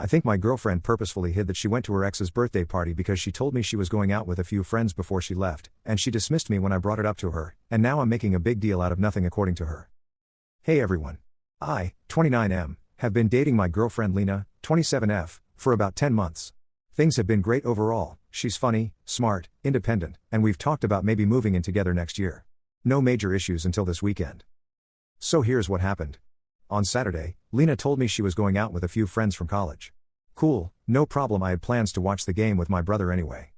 I think my girlfriend purposefully hid that she went to her ex's birthday party because she told me she was going out with a few friends before she left, and she dismissed me when I brought it up to her, and now I'm making a big deal out of nothing according to her. Hey everyone. I, 29M, have been dating my girlfriend Lena, 27F, for about 10 months. Things have been great overall. She's funny, smart, independent, and we've talked about maybe moving in together next year. No major issues until this weekend. So here's what happened. On Saturday, Lena told me she was going out with a few friends from college. Cool, no problem, I had plans to watch the game with my brother anyway.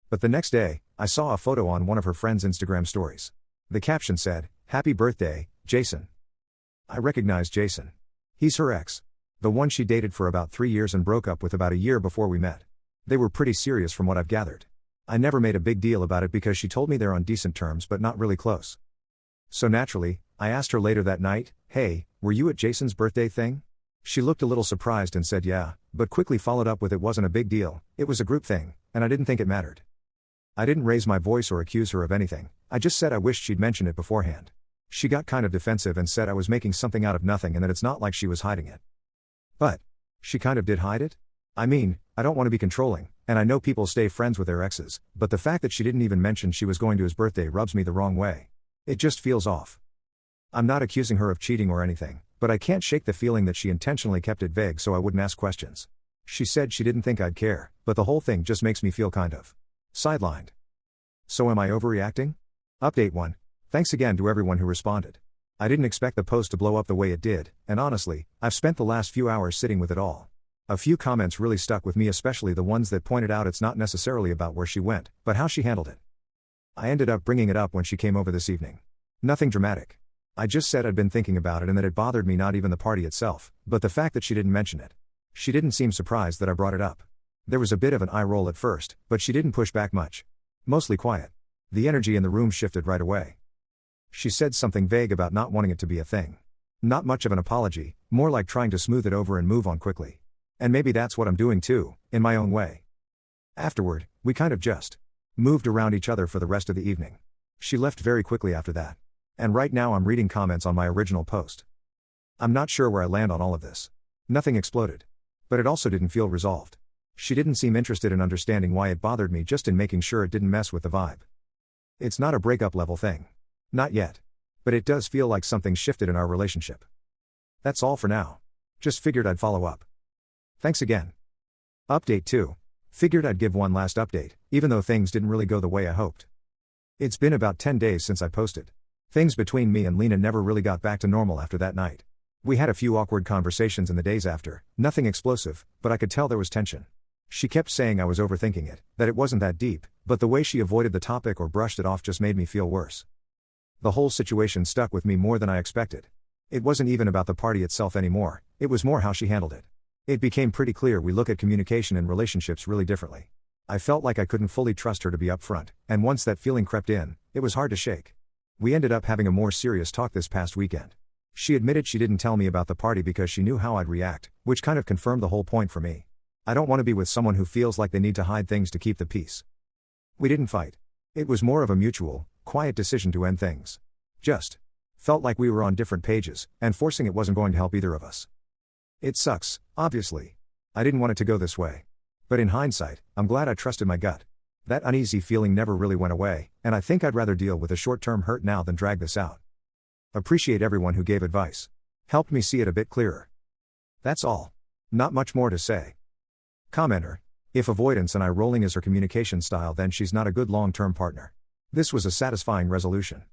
But the next day, I saw a photo on one of her friends' Instagram stories. The caption said, "Happy birthday, Jason." I recognized Jason. He's her ex. The one she dated for about 3 years and broke up with about a year before we met. They were pretty serious from what I've gathered. I never made a big deal about it because she told me they're on decent terms but not really close. So naturally, I asked her later that night, "Hey, were you at Jason's birthday thing?" She looked a little surprised and said yeah, but quickly followed up with it wasn't a big deal, it was a group thing, and I didn't think it mattered. I didn't raise my voice or accuse her of anything, I just said I wished she'd mentioned it beforehand. She got kind of defensive and said I was making something out of nothing and that it's not like she was hiding it. But she kind of did hide it? I mean, I don't want to be controlling, and I know people stay friends with their exes, but the fact that she didn't even mention she was going to his birthday rubs me the wrong way. It just feels off. I'm not accusing her of cheating or anything, but I can't shake the feeling that she intentionally kept it vague so I wouldn't ask questions. She said she didn't think I'd care, but the whole thing just makes me feel kind of sidelined. So am I overreacting? Update 1. Thanks again to everyone who responded. I didn't expect the post to blow up the way it did, and honestly, I've spent the last few hours sitting with it all. A few comments really stuck with me, especially the ones that pointed out it's not necessarily about where she went, but how she handled it. I ended up bringing it up when she came over this evening. Nothing dramatic. I just said I'd been thinking about it and that it bothered me, not even the party itself, but the fact that she didn't mention it. She didn't seem surprised that I brought it up. There was a bit of an eye roll at first, but she didn't push back much. Mostly quiet. The energy in the room shifted right away. She said something vague about not wanting it to be a thing. Not much of an apology, more like trying to smooth it over and move on quickly. And maybe that's what I'm doing too, in my own way. Afterward, we kind of just moved around each other for the rest of the evening. She left very quickly after that. And right now I'm reading comments on my original post. I'm not sure where I land on all of this. Nothing exploded. But it also didn't feel resolved. She didn't seem interested in understanding why it bothered me, just in making sure it didn't mess with the vibe. It's not a breakup level thing. Not yet. But it does feel like something shifted in our relationship. That's all for now. Just figured I'd follow up. Thanks again. Update 2. Figured I'd give one last update, even though things didn't really go the way I hoped. It's been about 10 days since I posted. Things between me and Lena never really got back to normal after that night. We had a few awkward conversations in the days after, nothing explosive, but I could tell there was tension. She kept saying I was overthinking it, that it wasn't that deep, but the way she avoided the topic or brushed it off just made me feel worse. The whole situation stuck with me more than I expected. It wasn't even about the party itself anymore, it was more how she handled it. It became pretty clear we look at communication and relationships really differently. I felt like I couldn't fully trust her to be upfront, and once that feeling crept in, it was hard to shake. We ended up having a more serious talk this past weekend. She admitted she didn't tell me about the party because she knew how I'd react, which kind of confirmed the whole point for me. I don't want to be with someone who feels like they need to hide things to keep the peace. We didn't fight. It was more of a mutual, quiet decision to end things. Just felt like we were on different pages, and forcing it wasn't going to help either of us. It sucks, obviously. I didn't want it to go this way. But in hindsight, I'm glad I trusted my gut. That uneasy feeling never really went away, and I think I'd rather deal with a short-term hurt now than drag this out. Appreciate everyone who gave advice. Helped me see it a bit clearer. That's all. Not much more to say. Commenter. If avoidance and eye rolling is her communication style, then she's not a good long-term partner. This was a satisfying resolution.